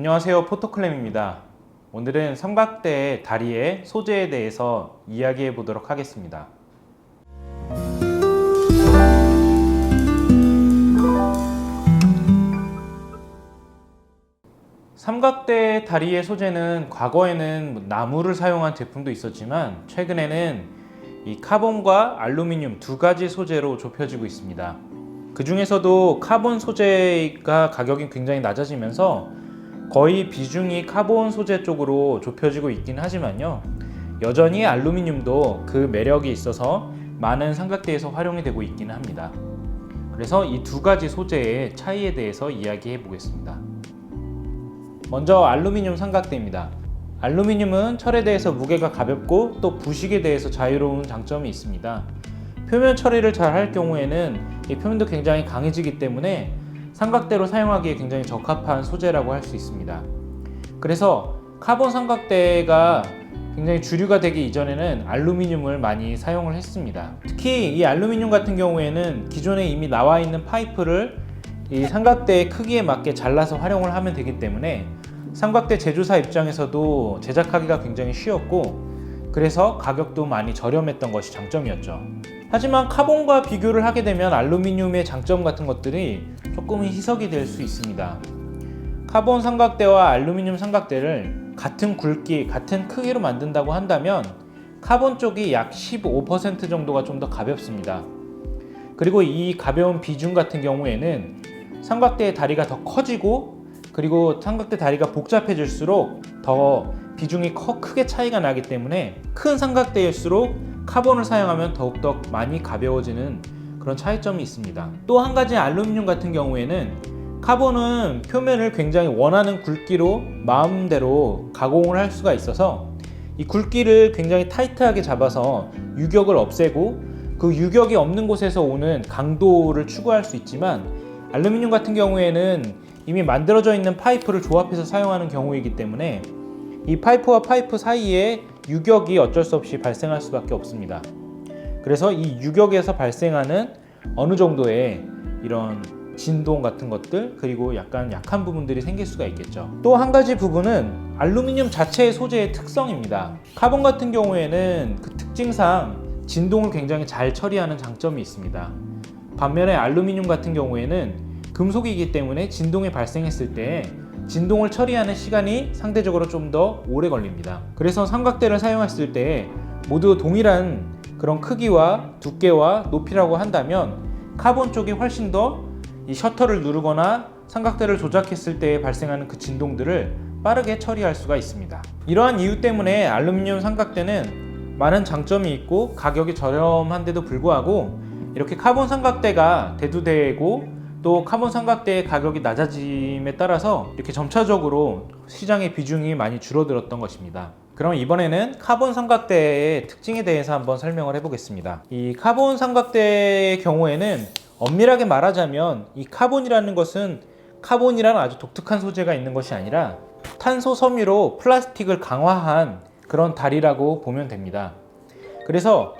안녕하세요, 포토클램입니다. 오늘은 삼각대 다리의 소재에 대해서 이야기해 보도록 하겠습니다. 삼각대 다리의 소재는 과거에는 나무를 사용한 제품도 있었지만 최근에는 이 카본과 알루미늄 두 가지 소재로 좁혀지고 있습니다. 그 중에서도 카본 소재가 가격이 굉장히 낮아지면서 거의 비중이 카본 소재 쪽으로 좁혀지고 있긴 하지만요, 여전히 알루미늄도 그 매력이 있어서 많은 삼각대에서 활용이 되고 있긴 합니다. 그래서 이 두 가지 소재의 차이에 대해서 이야기해 보겠습니다. 먼저 알루미늄 삼각대입니다. 알루미늄은 철에 대해서 무게가 가볍고 또 부식에 대해서 자유로운 장점이 있습니다. 표면 처리를 잘 할 경우에는 이 표면도 굉장히 강해지기 때문에 삼각대로 사용하기에 굉장히 적합한 소재라고 할 수 있습니다. 그래서 카본 삼각대가 굉장히 주류가 되기 이전에는 알루미늄을 많이 사용을 했습니다. 특히 이 알루미늄 같은 경우에는 기존에 이미 나와 있는 파이프를 이 삼각대의 크기에 맞게 잘라서 활용을 하면 되기 때문에 삼각대 제조사 입장에서도 제작하기가 굉장히 쉬웠고, 그래서 가격도 많이 저렴했던 것이 장점이었죠. 하지만 카본과 비교를 하게 되면 알루미늄의 장점 같은 것들이 조금 희석이 될 수 있습니다. 카본 삼각대와 알루미늄 삼각대를 같은 굵기, 같은 크기로 만든다고 한다면 카본 쪽이 약 15% 정도가 좀 더 가볍습니다. 그리고 이 가벼운 비중 같은 경우에는 삼각대의 다리가 더 커지고, 그리고 삼각대 다리가 복잡해질수록 더 비중이 크게 차이가 나기 때문에 큰 삼각대일수록 카본을 사용하면 더욱더 많이 가벼워지는 그런 차이점이 있습니다. 또 한 가지 알루미늄 같은 경우에는 카본은 표면을 굉장히 원하는 굵기로 마음대로 가공을 할 수가 있어서 이 굵기를 굉장히 타이트하게 잡아서 유격을 없애고 그 유격이 없는 곳에서 오는 강도를 추구할 수 있지만, 알루미늄 같은 경우에는 이미 만들어져 있는 파이프를 조합해서 사용하는 경우이기 때문에 이 파이프와 파이프 사이에 유격이 어쩔 수 없이 발생할 수밖에 없습니다. 그래서 이 유격에서 발생하는 어느 정도의 이런 진동 같은 것들, 그리고 약간 약한 부분들이 생길 수가 있겠죠. 또 한 가지 부분은 알루미늄 자체의 소재의 특성입니다. 카본 같은 경우에는 그 특징상 진동을 굉장히 잘 처리하는 장점이 있습니다. 반면에 알루미늄 같은 경우에는 금속이기 때문에 진동이 발생했을 때 진동을 처리하는 시간이 상대적으로 좀 더 오래 걸립니다. 그래서 삼각대를 사용했을 때 모두 동일한 그런 크기와 두께와 높이라고 한다면 카본 쪽이 훨씬 더 이 셔터를 누르거나 삼각대를 조작했을 때 발생하는 그 진동들을 빠르게 처리할 수가 있습니다. 이러한 이유 때문에 알루미늄 삼각대는 많은 장점이 있고 가격이 저렴한데도 불구하고 이렇게 카본 삼각대가 대두되고 또 카본 삼각대의 가격이 낮아짐에 따라서 이렇게 점차적으로 시장의 비중이 많이 줄어들었던 것입니다. 그럼 이번에는 카본 삼각대의 특징에 대해서 한번 설명을 해보겠습니다. 이 카본 삼각대의 경우에는 엄밀하게 말하자면 이 카본이라는 것은 카본이라는 아주 독특한 소재가 있는 것이 아니라 탄소 섬유로 플라스틱을 강화한 그런 다리라고 보면 됩니다. 그래서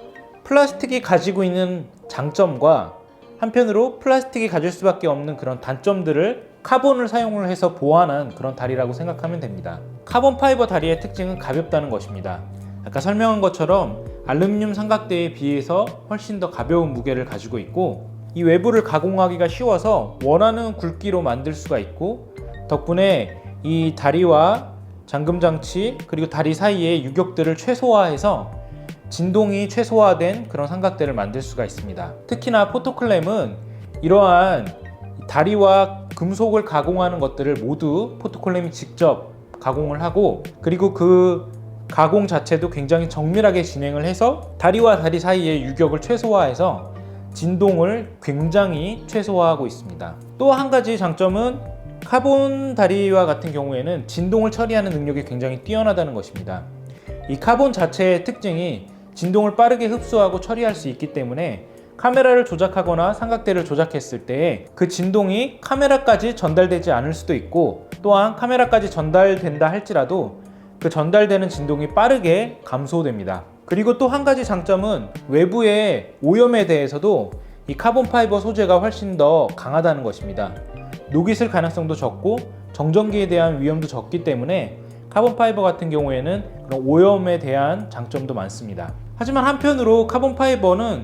플라스틱이 가지고 있는 장점과 한편으로 플라스틱이 가질 수밖에 없는 그런 단점들을 카본을 사용을 해서 보완한 그런 다리라고 생각하면 됩니다. 카본 파이버 다리의 특징은 가볍다는 것입니다. 아까 설명한 것처럼 알루미늄 삼각대에 비해서 훨씬 더 가벼운 무게를 가지고 있고, 이 외부를 가공하기가 쉬워서 원하는 굵기로 만들 수가 있고, 덕분에 이 다리와 잠금 장치 그리고 다리 사이의 유격들을 최소화해서 진동이 최소화된 그런 삼각대를 만들 수가 있습니다. 특히나 포토클램은 이러한 다리와 금속을 가공하는 것들을 모두 포토클램이 직접 가공을 하고, 그리고 그 가공 자체도 굉장히 정밀하게 진행을 해서 다리와 다리 사이의 유격을 최소화해서 진동을 굉장히 최소화하고 있습니다. 또 한 가지 장점은 카본 다리와 같은 경우에는 진동을 처리하는 능력이 굉장히 뛰어나다는 것입니다. 이 카본 자체의 특징이 진동을 빠르게 흡수하고 처리할 수 있기 때문에 카메라를 조작하거나 삼각대를 조작했을 때 그 진동이 카메라까지 전달되지 않을 수도 있고, 또한 카메라까지 전달된다 할지라도 그 전달되는 진동이 빠르게 감소됩니다. 그리고 또 한 가지 장점은 외부의 오염에 대해서도 이 카본 파이버 소재가 훨씬 더 강하다는 것입니다. 녹이 슬 가능성도 적고 정전기에 대한 위험도 적기 때문에 카본 파이버 같은 경우에는 그런 오염에 대한 장점도 많습니다. 하지만 한편으로 카본 파이버는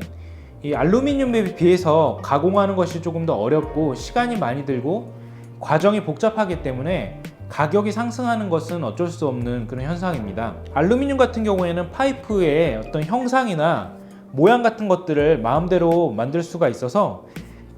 이 알루미늄에 비해서 가공하는 것이 조금 더 어렵고 시간이 많이 들고 과정이 복잡하기 때문에 가격이 상승하는 것은 어쩔 수 없는 그런 현상입니다. 알루미늄 같은 경우에는 파이프의 어떤 형상이나 모양 같은 것들을 마음대로 만들 수가 있어서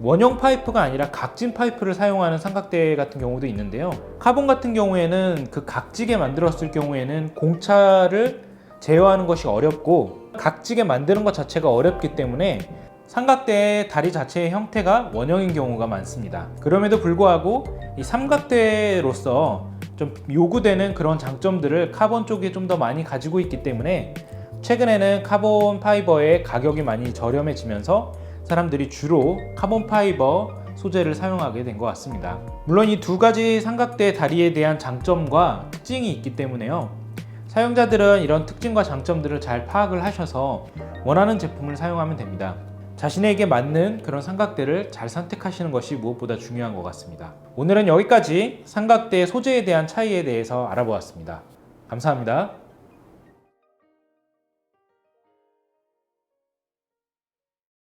원형 파이프가 아니라 각진 파이프를 사용하는 삼각대 같은 경우도 있는데요. 카본 같은 경우에는 그 각지게 만들었을 경우에는 공차를 제어하는 것이 어렵고 각지게 만드는 것 자체가 어렵기 때문에 삼각대의 다리 자체의 형태가 원형인 경우가 많습니다. 그럼에도 불구하고 이 삼각대로서 좀 요구되는 그런 장점들을 카본 쪽이 좀 더 많이 가지고 있기 때문에 최근에는 카본 파이버의 가격이 많이 저렴해지면서 사람들이 주로 카본 파이버 소재를 사용하게 된 것 같습니다. 물론 이 두 가지 삼각대 다리에 대한 장점과 특징이 있기 때문에요. 사용자들은 이런 특징과 장점들을 잘 파악을 하셔서 원하는 제품을 사용하면 됩니다. 자신에게 맞는 그런 삼각대를 잘 선택하시는 것이 무엇보다 중요한 것 같습니다. 오늘은 여기까지 삼각대 소재에 대한 차이에 대해서 알아보았습니다. 감사합니다.